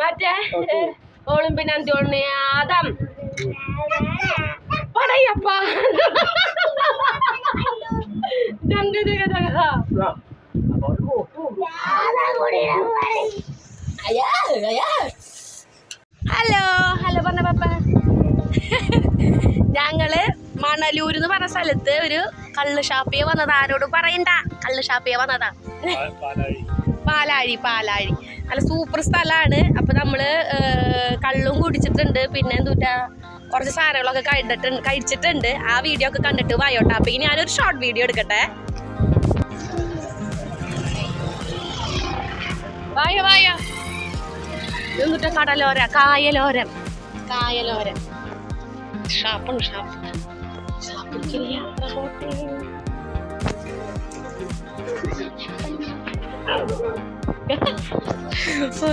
മറ്റേ ഓളും പിന്നെ എന്തോണ്ണി ആദം പടയപ്പ ഹലോ ഹലോ പറഞ്ഞ പപ്പ. ഞങ്ങള് മണലൂർ എന്ന് പറഞ്ഞ സ്ഥലത്ത് ഒരു കള്ള് ഷാപ്പിയെ വന്നതാ. ആരോട് പറയണ്ട, കള്ള് ഷാപ്പിയെ വന്നതാ. പാലാഴി നല്ല സൂപ്പർ സ്ഥലമാണ്. അപ്പൊ നമ്മള് കള്ളും കുടിച്ചിട്ടുണ്ട്, പിന്നെ എന്തുട്ടാ കുറച്ച് സാധനങ്ങളൊക്കെ കഴിച്ചിട്ടുണ്ട്. ആ വീഡിയോ ഒക്കെ കണ്ടിട്ട് വായോട്ടാ. അപ്പൊ ഇനി ഞാനൊരു ഷോർട്ട് വീഡിയോ എടുക്കട്ടെ. വായ എന്നിട്ട് കടലോരം കായലോരം ഷാപ്പുണ്ട് ഷാപ്പിലേക്ക് യാത്ര പോട്ടെ.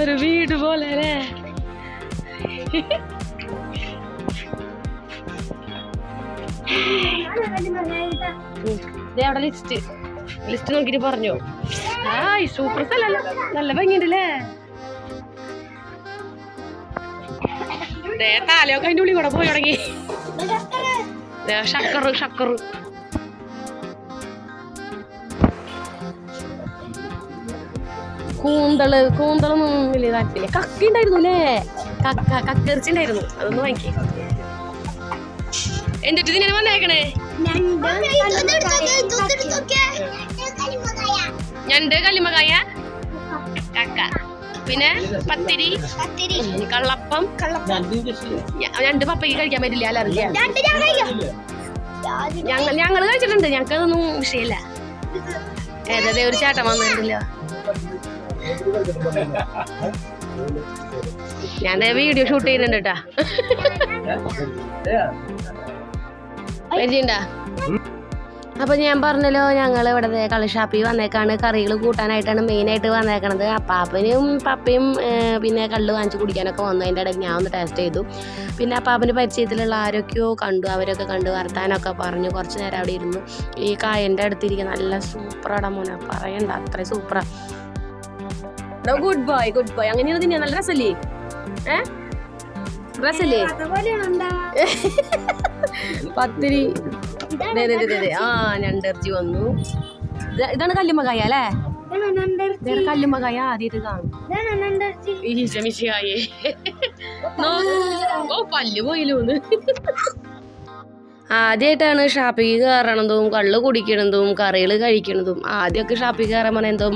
ഒരു വീട് പോലെ അല്ലേ? അവിടെ ലിസ്റ്റ് നോക്കിട്ട് പറഞ്ഞു. സൂപ്പർ സ്ഥലല്ല, നല്ല ഭംഗിയുണ്ടല്ലേ? താലയൊക്കെ അതിൻ്റെ ഉള്ളിൽ കൂടെ പോയി തുടങ്ങി. ഷക്കറ് കൂന്തളൊന്നും വലിയ താല്പര്യ. കക്ക ഉണ്ടായിരുന്നു അല്ലേ? കക്കിറച്ചിണ്ടായിരുന്നു, അതൊന്നും വാങ്ങിക്കേ. എന്നിട്ട് ഇതിനെ വന്നേക്കണേ ഞണ്ട് കല്ലുമ്മക്കായ കക്ക, പിന്നെ പത്തിരി കള്ളപ്പം. ഞണ്ട് പപ്പയ്ക്ക് കഴിക്കാൻ പറ്റില്ല, അലർജിയാ. ഞങ്ങള് കഴിച്ചിട്ടുണ്ട്, ഞങ്ങൾക്ക് അതൊന്നും വിഷയമില്ല. ഏതേ ഒരു ചേട്ടൻ വന്നിട്ടില്ല. ഞാൻ വീഡിയോ ഷൂട്ട് ചെയ്യുന്നുണ്ട് കേട്ടാ. പരിചയണ്ടാ? അപ്പൊ ഞാൻ പറഞ്ഞല്ലോ, ഞങ്ങൾ ഇവിടെ കള്ളുഷാപ്പിൽ വന്നേക്കാണ്. കറികൾ കൂട്ടാനായിട്ടാണ് മെയിനായിട്ട് വന്നേക്കണത്. അപ്പാപ്പനും പപ്പയും പിന്നെ കള്ള് വാങ്ങിച്ച് കുടിക്കാനൊക്കെ വന്നു. അതിൻ്റെ ഇടയ്ക്ക് ഞാൻ ഒന്ന് ടേസ്റ്റ് ചെയ്തു. പിന്നെ അപ്പാപ്പന് പരിചയത്തിലുള്ള ആരൊക്കെയോ കണ്ടു, അവരൊക്കെ കണ്ടു വർത്താനൊക്കെ പറഞ്ഞു. കുറച്ച് നേരം അവിടെ ഇരുന്നു. ഈ കായൻ്റെ അടുത്തിരിക്കുന്ന നല്ല സൂപ്പറാടാ മോനെ, പറയണ്ട, അത്രയും സൂപ്പറാ. ഗുഡ് ബോയ് അങ്ങനെയാണ് തിന്നാ. നല്ല രസല്ലേ? രസല്ലേ? പത്തിരി ഞണ്ടിറച്ചി വന്നു. ഇതാണ് കല്ലുമ്മക്കായ അല്ലേ? കല്ലുമ്മക്കായ ആദ്യമായിട്ട് കാണും. പല്ല് പോയില്ലോന്ന്. ആദ്യമായിട്ടാണ് ഷാപ്പിൽ കയറണതും കള്ള് കുടിക്കണതും കറികൾ കഴിക്കണതും. ആദ്യമൊക്കെ ഷാപ്പിൽ കയറാൻ പറഞ്ഞാൽ എന്തോ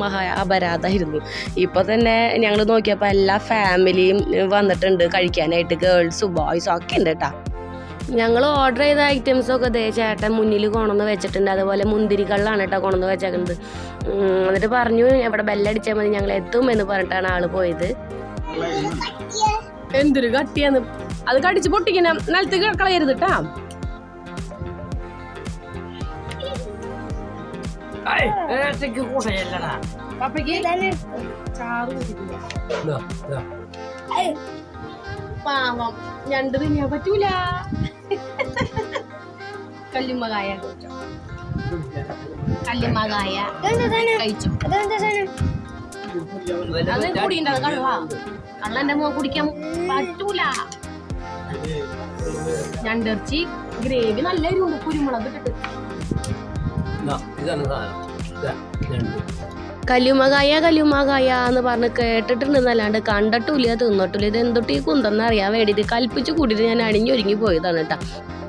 അപരാധമായിരുന്നു. ഇപ്പൊ തന്നെ ഞങ്ങൾ നോക്കിയപ്പോൾ എല്ലാ ഫാമിലിയും വന്നിട്ടുണ്ട് കഴിക്കാനായിട്ട്. ഗേൾസും ബോയ്സും ഒക്കെ ഉണ്ട് കേട്ടാ. ഞങ്ങൾ ഓർഡർ ചെയ്ത ഐറ്റംസൊക്കെ ചേട്ടൻ മുന്നിൽ കൊണ്ടുവന്ന് വെച്ചിട്ടുണ്ട്. അതുപോലെ മുന്തിരി കള്ളാണ് കേട്ടോ കൊണ്ടുവന്ന് വെച്ചേക്കുന്നത്. എന്നിട്ട് പറഞ്ഞു ഇവിടെ ബെല്ലടിച്ചാൽ മതി, ഞങ്ങൾ എത്തും എന്ന് പറഞ്ഞിട്ടാണ് ആള് പോയത്. എന്തൊരു കട്ടിയാന്ന്, അത് കടിച്ച് പൊട്ടിക്കണ നിലത്ത് കളയരുത് കേട്ടാ. പാവം ഞണ്ട് തിന്നാൻ പറ്റൂല. കല്ലുമ്മക്കായ കഴിച്ചു. അത് കുടിയുണ്ടാവും. കള്ളന്റെ മുഖം കുടിക്കാൻ പറ്റൂല. ഞണ്ടിറച്ചി ഗ്രേവി നല്ല എരിവുണ്ട്, കുരുമുളക് ഇട്ടിട്ട്. കല്ലുമ്മക്കായ എന്ന് പറഞ്ഞ് കേട്ടിട്ടുണ്ടെന്നല്ലാണ്ട് കണ്ടിട്ടില്ല, തിന്നിട്ടില്ല. ഇത് എന്തൊട്ട് ഈ കുന്തെന്ന് അറിയാൻ വേണ്ടിയിട്ട് കൽപ്പിച്ച് കൂട്ടിയിട്ട് ഞാൻ അണിഞ്ഞൊരുങ്ങി പോയതാണ് കേട്ടോ.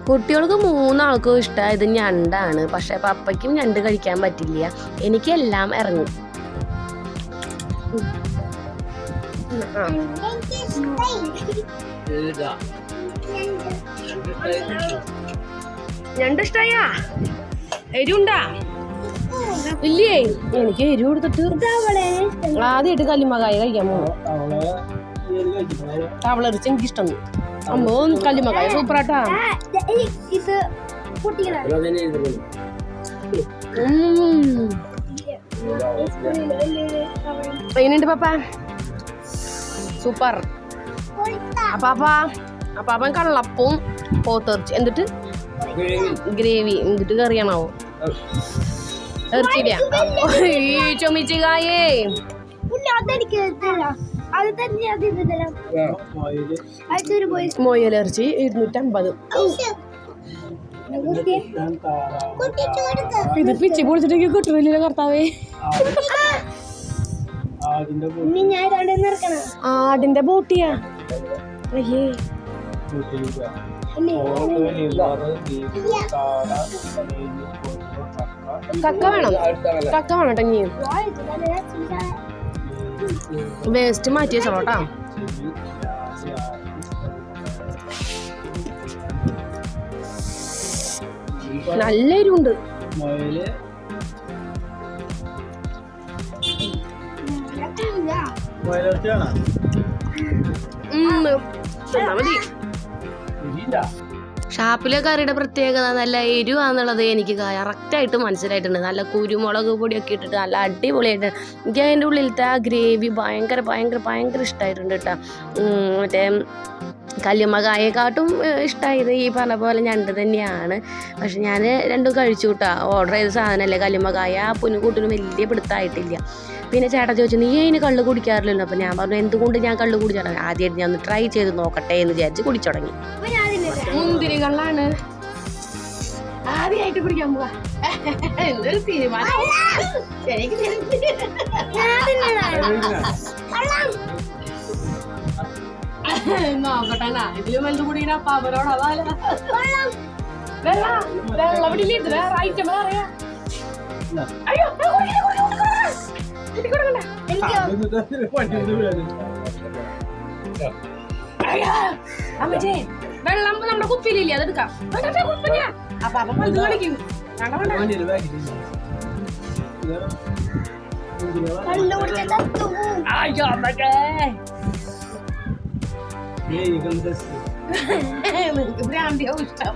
കുട്ടികൾക്ക് 3 ആൾക്കും ഇഷ്ടമായത് ഞണ്ടാണ്. പക്ഷെ പപ്പയ്ക്കും ഞണ്ട് കഴിക്കാൻ പറ്റില്ല. എനിക്കെല്ലാം ഇറങ്ങും. ഞണ്ട് ഇഷ്ടായാ? എരിവുണ്ടാ? ഇല്ലേ, എനിക്ക് എരിവ് കൊടുത്തിട്ട് ആദ്യമായിട്ട് കല്ലുമ്മക്കായ കഴിക്കാൻ പോകും. തവളരിച്ച് എനിക്കിഷ്ടം. സംഭവം കല്ലുമ്മക്കായ സൂപ്പറാട്ടാ. എങ്ങനെയുണ്ട് പാപ്പ? സൂപ്പർ. അപ്പാപ്പൻ കള്ളപ്പവും പോത്തിറച്ചി എന്നിട്ട് ഗ്രേവി എന്നിട്ട് കറിയാണാവോ? ഇറച്ചില്ല. ചുമിച്ചുകായേ മൊയലിറച്ചി 250. ഇത് പിച്ചി പൊളിച്ചിട്ടെങ്കിൽ കിട്ടുന്നില്ല കർത്താവേ. ആടിന്റെ ബോട്ടിയാ. അയ്യേ കക്ക വേണം, കക്ക വേണം കേട്ടോ. ഇനി വേസ്റ്റ് മാറ്റി വെച്ചോട്ടാ. നല്ല എരിവുണ്ട്. ഷാപ്പിലെ കറിയുടെ പ്രത്യേകത നല്ല എരിവാന്നുള്ളത് എനിക്ക് കറക്റ്റായിട്ട് മനസ്സിലായിട്ടുണ്ട്. നല്ല കുരുമുളക് പൊടിയൊക്കെ ഇട്ടിട്ട് നല്ല അടിപൊളിയായിട്ട്. എനിക്ക് അതിൻ്റെ ഉള്ളിലത്തെ ആ ഗ്രേവി ഭയങ്കര ഭയങ്കര ഭയങ്കര ഇഷ്ടമായിട്ടുണ്ട് കേട്ടോ. മറ്റേ കല്ലുമ്മക്കായെക്കാട്ടും ഇഷ്ടമായത് ഈ പറഞ്ഞ പോലെ ഞണ്ട് തന്നെയാണ്. പക്ഷെ ഞാൻ രണ്ടും കഴിച്ചു കേട്ടോ. ഓർഡർ ചെയ്ത സാധനമല്ലേ കല്ലുമ്മക്കായ. പുനുകൂട്ടിനും വലിയ പിടുത്തമായിട്ടില്ല. പിന്നെ ചേട്ടാ ചോദിച്ചു നീ അതിന് കള്ള് കുടിക്കാറില്ലല്ലോ. അപ്പം ഞാൻ പറഞ്ഞു എന്തുകൊണ്ട് ഞാൻ കള്ള് കുടിച്ചാൽ ആദ്യമായിട്ട് ഞാൻ ഒന്ന് ട്രൈ ചെയ്ത് നോക്കട്ടെ എന്ന് വിചാരിച്ച് കുടിച്ചു തുടങ്ങി. മുന്തിരി കള്ളാണ് ആദ്യമായിട്ട് കുടിക്കാൻ പോവാ. എന്തൊരു തീരുമാനം. നോക്കട്ടെ ഇതിലും വലുത് കുടിക്കണ പാപ്പനോടാ. വെള്ളം വേറെ ഐറ്റം പറയാ. അയ്യോ അമ്മച്ചേ വെള്ളം നമ്മുടെ കുപ്പിയിലില്ലേ അതെടുക്കാം. അപ്പൊ അപ്പം വലുത് കളിക്കും. അയ്യോ അമ്മച്ചേ നിനക്ക് ഭ്രാന്തിയാവും ഇഷ്ടം.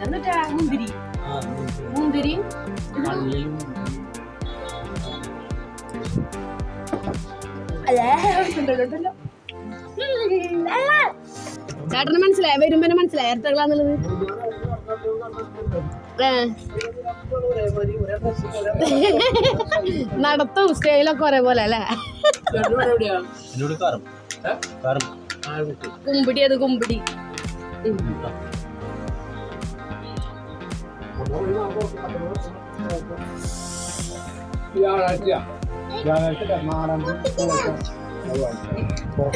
എന്നിട്ടാ മുന്തിരി മുന്തിരി ചേട്ടന് മനസ്സിലായ വരുമ്പോ മനസ്സിലായ ഇരട്ടകളാന്നുള്ളത്. നടത്തും സ്റ്റൈലൊക്കെ ഒരേ പോലെ അല്ലേ. കുമ്പിടി അത് കുമ്പിടി.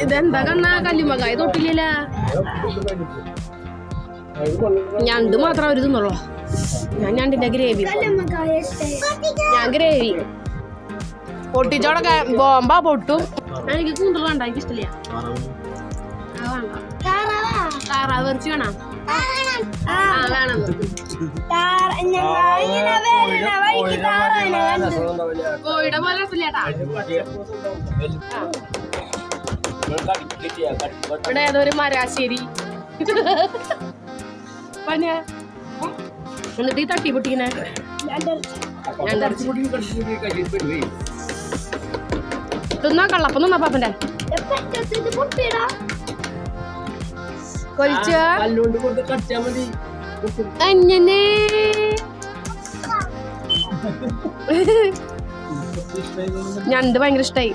ഇതെന്താ കണ്ണാ കല്ലുമ്മക്കായ തൊട്ടില്ല. ഞണ്ട് മാത്രം അവര് തിന്നുള്ളൂ. ഞാൻ ഞണ്ടിന്റെ ഗ്രേവി. ഞാൻ ഗ്രേവി പൊട്ടിച്ചോടൊക്കെ ബോംബ പൊട്ടും. എനിക്ക് കൂന്തൽ വേണ്ട, എനിക്ക് ഇഷ്ടമില്ല. താറാവ് ഇറച്ചി വേണം. വേണം കോഴിയുടെ പോലെ രസമില്ലേട്ടാ. ഇവിടെ ഏതൊരു മരാശ്ശേരി എന്നിട്ട് ഈ തട്ടി പൊട്ടിക്കണേ തിന്നാ കള്ളപ്പം തിന്നാ പാപ്പന്റെ അങ്ങനെ ഞണ്ട് ഭയങ്കര ഇഷ്ടായി.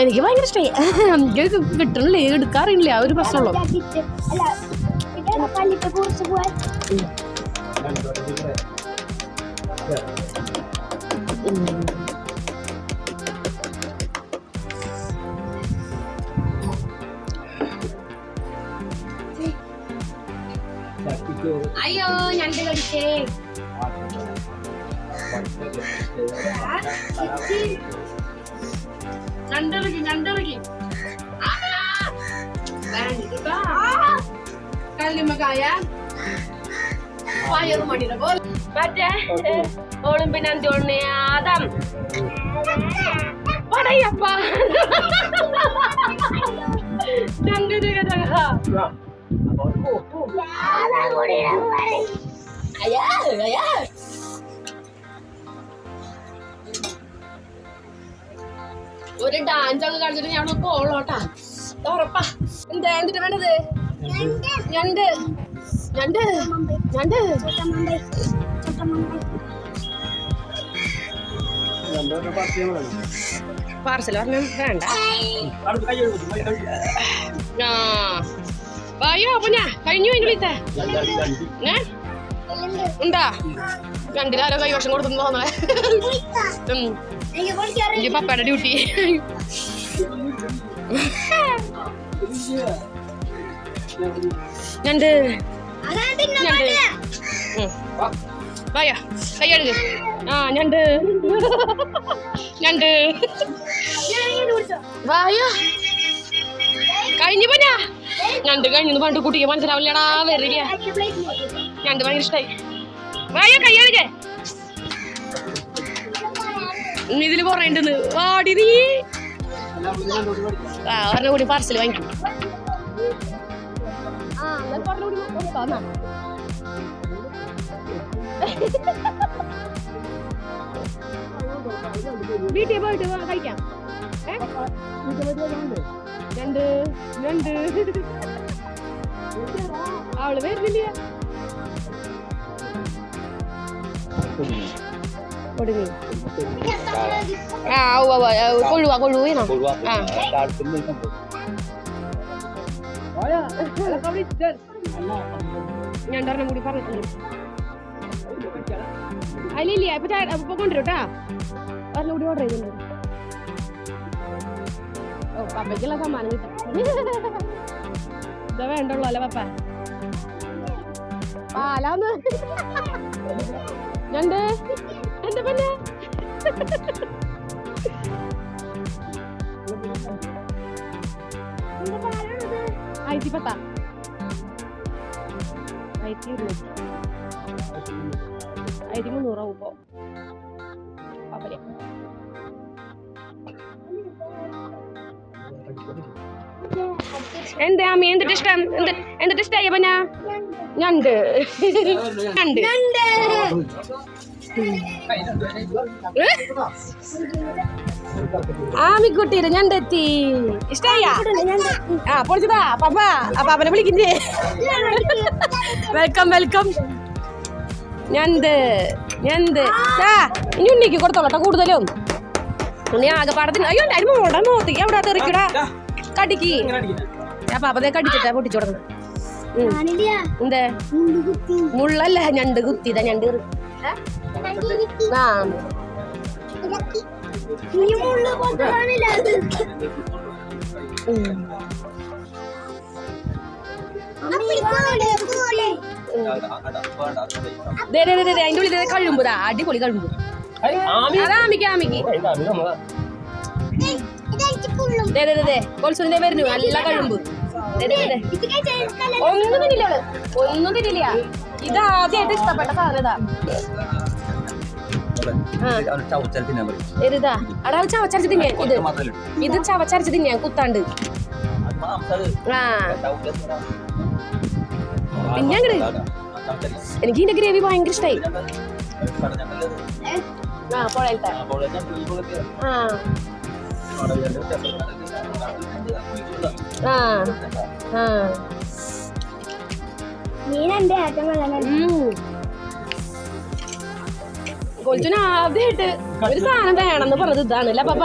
എനിക്ക് ഭയങ്കര ഇഷ്ടായി. എനിക്ക് കിട്ടണില്ലേ, എടുക്കാറില്ല, ആ ഒരു പ്രശ്നമുള്ളൂ. അയ്യോ ഞണ്ട് കടിച്ചേ. ഞണ്ടിറക്കി ഞണ്ടിറക്കി കല്ലുമ്മക്കായ പയറുമണിയുടെ പോലെ മറ്റേ ഒളിമ്പിന് അന്ത്യോണ്ണി ആദം പടയപ്പ ഞണ്ട് ഒരു ഡാൻസ് ഒക്കെ കളിച്ചിട്ട് ഞാൻ പോളോട്ടാ ഉറപ്പാ. എന്താ എന്നിട്ട് വേണ്ടത്? ഞണ്ട് ഞണ്ട് ഞണ്ട് പാർസൽ പറഞ്ഞ വേണ്ട. വായോ കുഞ്ഞാ, കഴിഞ്ഞു അതിനുള്ളിത്തെ ഉണ്ടാ രണ്ടിലാരോ കൈവശം കൊടുത്തു തോന്നേ. എനിക്ക് പപ്പയുടെ ഡ്യൂട്ടി. ഞണ്ട് വായോ കൈ കഴുകു. ആ ഞണ്ട് ഞണ്ട് വായോ കഴിഞ്ഞു പോഞ്ഞാ. ഞണ്ട് കഴിഞ്ഞു പണ്ട് കുട്ടിക്ക് മനസ്സിലാവില്ലടാ. വെറിയ ഞണ്ട് ഭയങ്കര ഇഷ്ടായി. വായോ കൈ കഴുകേ. ഇതില് പറയണ്ടെന്ന് വാടി നീ. ആ പറഞ്ഞ കൂടി പാർസൽ വാങ്ങിക്കും. വീട്ടിൽ പോയിട്ട് കഴിക്കാം. ഞണ്ട് ഞണ്ട് അവള് വരുന്നില്ല. ആ കൊഴുവാ കൊഴുവ വേണോ? ആ ഞണ്ടൊരെണ്ണം കൂടി പറഞ്ഞിട്ടുണ്ട്. അതിലില്ല ഇപ്പൊ കൊണ്ടുവരൂട്ടാ. ഒരെണ്ണം കൂടി ഓർഡർ ചെയ്തിട്ടുണ്ട്. ഓ പപ്പയ്ക്കുള്ള സമ്മാനം കിട്ടും. ഇതാ വേണ്ടുള്ളൂ അല്ലേ പപ്പ? പാലാന്ന് ഞണ്ട് എന്താ പിന്നെ 1010 1300 ഇപ്പോ പാപ്പല്. എന്താ അമ്മ എന്തിട്ട് ഇഷ്ടം? എന്തിട്ട് ഇഷ്ടായി അപ്പൊ ഞാൻ ഞണ്ട് ഞണ്ട് ആമിക്കുട്ടീര് ഞണ്ടെത്തി. ഇഷ്ടായ? ആ പൊളിച്ചതാ പപ്പ. പാപ്പനെ വിളിക്കുന്നേ. Welcome welcome. ഞണ്ട് ഞണ്ട് ഇനി ഉണ്ണിക്ക് കൊടുത്തോളട്ടെ കൂടുതലും. ഉണ്ണി ആകെ പാടത്തിന്. അയ്യോ അതിന് മോടെ മോത്തേക്ക് അവിടെ തെറിക്കടാ കടിക്ക്. ആ പാപ്പതെ കടിച്ചിട്ടാ പൊട്ടിച്ചു കൊടുക്കണം. എന്തേ മുള്ളല്ല ഞണ്ട് കുത്തിയതാ. ഞണ്ട് ആ അതിന്റെ ഉള്ളിൽ കഴിയുമ്പോതാ അടിപൊളി കഴിയുമ്പോ ആമിക്ക് ആമിക്ക് കൊൽസുവിന്റെ വരുന്നു നല്ല കഴിയുമ്പോ. ഒന്നും തിന്നില്ല ഒന്നും തിന്നില്ല. ഇതാദ്യമായിട്ട് ഇഷ്ടപ്പെട്ട സാധനം ഇതാ. ഇതാ അടാ ചവച്ചരച്ച് തിന്നാൻ. ഇത് ചവച്ചരച്ച് തിന്നാൻ കുത്താണ്ട്. ആ പിന്നെ എനിക്ക് ഇതിന്റെ ഗ്രേവി ഭയങ്കര ഇഷ്ടായി. ആ പുഴയിലത്തെ ആ ആ കൊച്ചിന് ആദ്യമായിട്ട് ഒരു സാധനം വേണമെന്ന് പറഞ്ഞത് ഇതാണല്ലേ പപ്പ?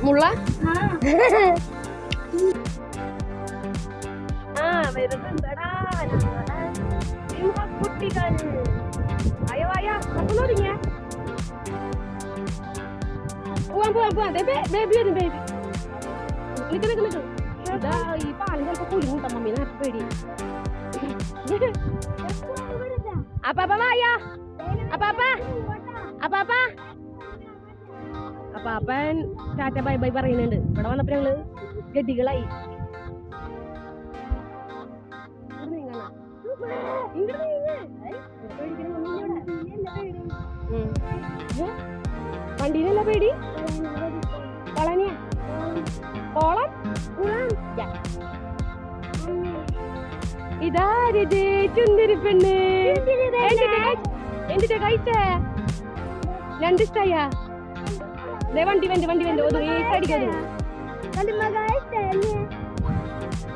മുള്ള ആ വരുന്നുണ്ടടാ കുട്ടികൾ. അയ്യോ അയ്യോ അപ്പൊ നോടിങ്ങ പോവാൻ പോവാൻ പോവാൻ. ബേബി വരും ബേബി. നിക്ക് നിക്ക് നിക്ക്. ഇതാ ഈ പാലും ചിലപ്പോ കുലുങ്ങൂട്ട മമ്മി. നേരത്തെ പേടി. അപ്പാപ്പ വായാ അപ്പാപ്പ അപ്പാപ്പ. അപ്പാപ്പൻ ടാറ്റ ബൈ ബൈ പറയുന്നുണ്ട്. ഇവിടെ വന്നപ്പോ ഞങ്ങള് ഗഡികളായി. വണ്ടീനല്ല പേടി. കളനിയ കോളം ഇതാരത്? ചുന്ദരി പെണ്ണ്. എന്തിട്ട് കഴിച്ചേ? രണ്ടിഷ്ടായ വണ്ടി വണ്ടി വണ്ടി വണ്ടി ഒതുങ്ങി അടിക്കത്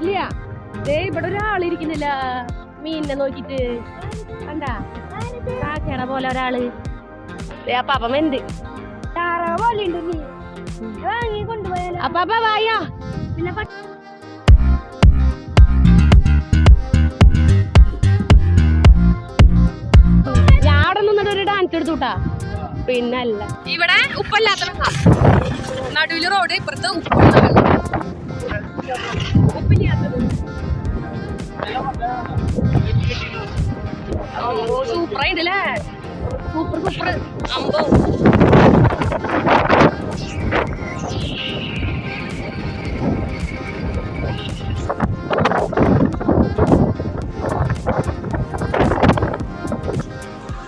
ഇല്ല. ഇവിടെ ഒരാളിരിക്കുന്നില്ല മീനിനെ നോക്കിട്ട് കണ്ടാ കാക്കയുടെ പോലെ ഒരാള് അപ്പാപ്പ എന്ത് അപ്പാപ്പ വായോ പിന്നെ ഞാൻ അവിടെ നിന്നിട്ട് ഒരു ഡാൻസ് എടുത്തുട്ടാ പിന്നല്ല ഇവിടെ ഉപ്പല്ലാത്ത നടുവില് റോഡ് ഇപ്പുറത്ത് ഉപ്പില്ലാത്തത് സൂപ്പറായിട്ടല്ലേ സൂപ്പർ സൂപ്പർ അമ്പോ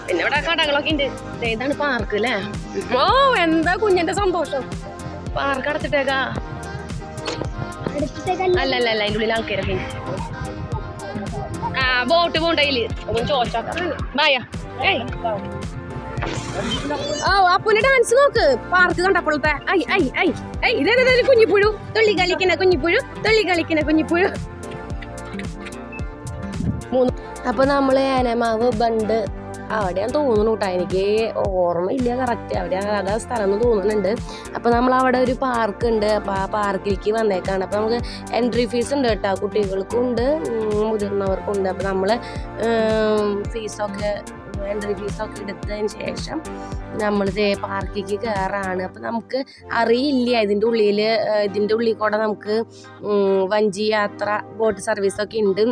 പിന്നെ ഇവിടെ കടകളൊക്കെ ഉണ്ട് ഇതാണ് പാർക്ക് അല്ലേ ഓ എന്താ കുഞ്ഞിന്റെ സന്തോഷം പാർക്ക് അടച്ചിട്ടേക്കാ അല്ലല്ല അതിന്റെ ഉള്ളിൽ ആൾക്കാരൊക്കെ ആ ബോട്ട് പോണ്ടയില് ഒന്ന് ചോദിച്ചാ ഓ അപ്പുന്റെ ഡാൻസ് നോക്ക് പാർക്ക് കണ്ടപ്പോഴത്തെ ഐ ഐ ഐ ഐ ഇതേ കുഞ്ഞിപ്പുഴു തുള്ളി കളിക്കുന്ന കുഞ്ഞിപ്പുഴു മൂന്ന്. അപ്പൊ നമ്മള് ആനമാവ് ബണ്ട് അവിടെയാണ് തോന്നുന്നു കേട്ടോ എനിക്ക് ഓർമ്മയില്ല കറക്റ്റ് അവിടെ അതാ സ്ഥലം എന്ന് തോന്നുന്നുണ്ട്. അപ്പോൾ നമ്മൾ അവിടെ ഒരു പാർക്ക് ഉണ്ട് അപ്പോൾ ആ പാർക്കിലേക്ക് വന്നേക്കാണ്. അപ്പോൾ നമുക്ക് എൻട്രി ഫീസ് ഉണ്ട് കേട്ടോ കുട്ടികൾക്കും ഉണ്ട് മുതിർന്നവർക്കും ഉണ്ട്. അപ്പോൾ നമ്മൾ എൻട്രി ഫീസൊക്കെ എടുത്തതിന് ശേഷം നമ്മൾ പാർക്കിലേക്ക് കയറാണ്. അപ്പോൾ നമുക്ക് അറിയില്ല ഇതിൻ്റെ ഉള്ളിൽ കൂടെ നമുക്ക് വഞ്ചി യാത്ര ബോട്ട് സർവീസൊക്കെ ഉണ്ട്.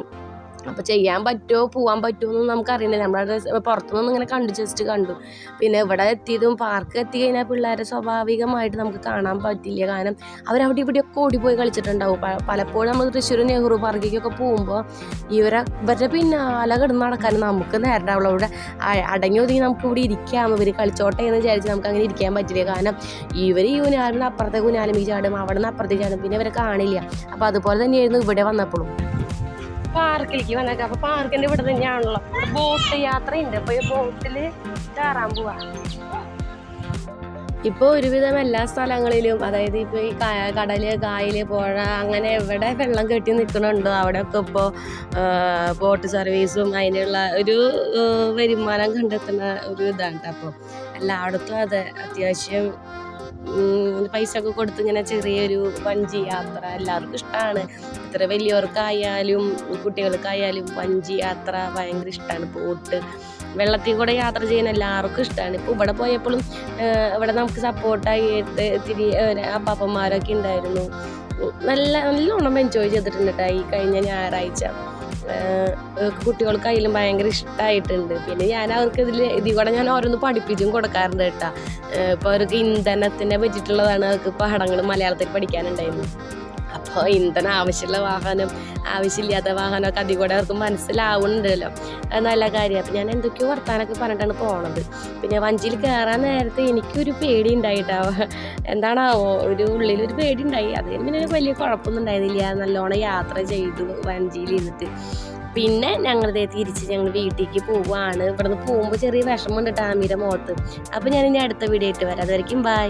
അപ്പോൾ ചെയ്യാൻ പറ്റുമോ പോകാൻ പറ്റുമോ എന്നൊന്നും നമുക്കറിയില്ല. നമ്മളവിടെ പുറത്തുനിന്നൊന്നും ഇങ്ങനെ ജസ്റ്റ് കണ്ടു. പിന്നെ ഇവിടെ എത്തിയതും പാർക്ക് എത്തി കഴിഞ്ഞാൽ പിള്ളേരെ സ്വാഭാവികമായിട്ട് നമുക്ക് കാണാൻ പറ്റില്ല. കാരണം അവരവിടെ ഇവിടെയൊക്കെ ഓടിപ്പോയി കളിച്ചിട്ടുണ്ടാവും. പലപ്പോഴും നമ്മൾ തൃശ്ശൂർ നെഹ്റു പാർക്കിലേക്കൊക്കെ പോകുമ്പോൾ ഇവരുടെ പിന്നാലെ കിടന്ന് നടക്കാനും നമുക്ക് നേരിടാവുള്ളൂ. അവിടെ അടങ്ങി ഒതുങ്ങി നമുക്ക് ഇവിടെ ഇരിക്കാം ഇവർ കളിച്ചോട്ടെ എന്ന് വിചാരിച്ച് നമുക്ക് അങ്ങനെ ഇരിക്കാൻ പറ്റില്ല. കാരണം ഇവർ ഈ ഊനാലിന് അപ്പുറത്തേക്ക് ഊനാലും ചാടും അവിടെ നിന്ന് അപ്പുറത്തേക്ക് ചാടും പിന്നെ ഇവരെ കാണില്ല. അപ്പോൾ അതുപോലെ തന്നെയായിരുന്നു ഇവിടെ വന്നപ്പോഴും പാർക്കിലേക്ക് വന്നേക്കാം. അപ്പോൾ പാർക്കിൻ്റെ ഇവിടെ തന്നെയാണല്ലോ ബോട്ട് യാത്രയുണ്ട്. അപ്പോൾ ഈ ബോട്ടിൽ കയറാൻ പോവാ. ഇപ്പോൾ ഒരുവിധം എല്ലാ സ്ഥലങ്ങളിലും അതായത് ഇപ്പോൾ ഈ കടല് കായൽ പുഴ അങ്ങനെ എവിടെ വെള്ളം കെട്ടി നിൽക്കണുണ്ടോ അവിടെയൊക്കെ ഇപ്പോൾ ബോട്ട് സർവീസും അതിനുള്ള ഒരു വരുമാനം കണ്ടെത്തുന്ന ഒരു ഇതാണ്. അപ്പോൾ എല്ലായിടത്തും അതെ അത്യാവശ്യം പൈസ ഒക്കെ കൊടുത്ത് ഇങ്ങനെ ചെറിയൊരു വഞ്ചി യാത്ര എല്ലാവർക്കും ഇഷ്ടമാണ്. ഇത്ര വലിയവർക്കായാലും കുട്ടികൾക്കായാലും വഞ്ചി യാത്ര ഭയങ്കര ഇഷ്ടമാണ്. ബോട്ട് വെള്ളത്തിൽ കൂടെ യാത്ര ചെയ്യാൻ എല്ലാവർക്കും ഇഷ്ടമാണ്. ഇപ്പോൾ ഇവിടെ പോയപ്പോഴും ഇവിടെ നമുക്ക് സപ്പോർട്ടായിട്ട് ഇത്തിരി അപ്പാപ്പന്മാരൊക്കെ ഉണ്ടായിരുന്നു. നല്ലോണം എൻജോയ് ചെയ്തിട്ടുണ്ട് കേട്ടോ ഈ കഴിഞ്ഞ ഞായറാഴ്ച. കുട്ടികൾക്കായാലും ഭയങ്കര ഇഷ്ടമായിട്ടുണ്ട്. പിന്നെ ഞാൻ അവർക്ക് ഇതിൽ കൂടെ ഞാൻ ഓരോന്ന് പഠിപ്പിച്ചും കൊടുക്കാറുണ്ട് കേട്ടോ. ഇപ്പോൾ അവർക്ക് ഇന്ധനത്തിനെ പറ്റിയിട്ടുള്ളതാണ് അവർക്ക് പാഠങ്ങൾ മലയാളത്തിൽ പഠിക്കാനുണ്ടായിരുന്നു. അപ്പോൾ ഇന്ധനം ആവശ്യമുള്ള വാഹനം ആവശ്യമില്ലാത്ത വാഹനമൊക്കെ അതിൽ കൂടെ അവർക്ക് മനസ്സിലാവുന്നുണ്ടല്ലോ. അത് നല്ല കാര്യം. അപ്പം ഞാൻ എന്തൊക്കെയോ വർത്താനൊക്കെ പറഞ്ഞിട്ടാണ് പോണത്. പിന്നെ വഞ്ചിയിൽ കയറാൻ നേരത്തെ എനിക്കൊരു പേടി ഉണ്ടായിട്ടാവോ എന്താണാവോ ഉള്ളിലൊരു പേടി ഉണ്ടായി. അതിന് പിന്നെ വലിയ കുഴപ്പമൊന്നും ഉണ്ടായിരുന്നില്ല. നല്ലോണം യാത്ര ചെയ്തു വഞ്ചിയിൽ ഇരുന്നിട്ട്. പിന്നെ ഞങ്ങളിതേ തിരിച്ച് ഞങ്ങൾ വീട്ടിലേക്ക് പോവുകയാണ്. ഇവിടുന്ന് പോകുമ്പോൾ ചെറിയ വിഷമമുണ്ട് ടാമിയുടെ മുഖത്ത്. അപ്പോൾ ഞാൻ ഇനി അടുത്ത വീഡിയോ ആയിട്ട് വരാം. അതുവരെയും ബൈ.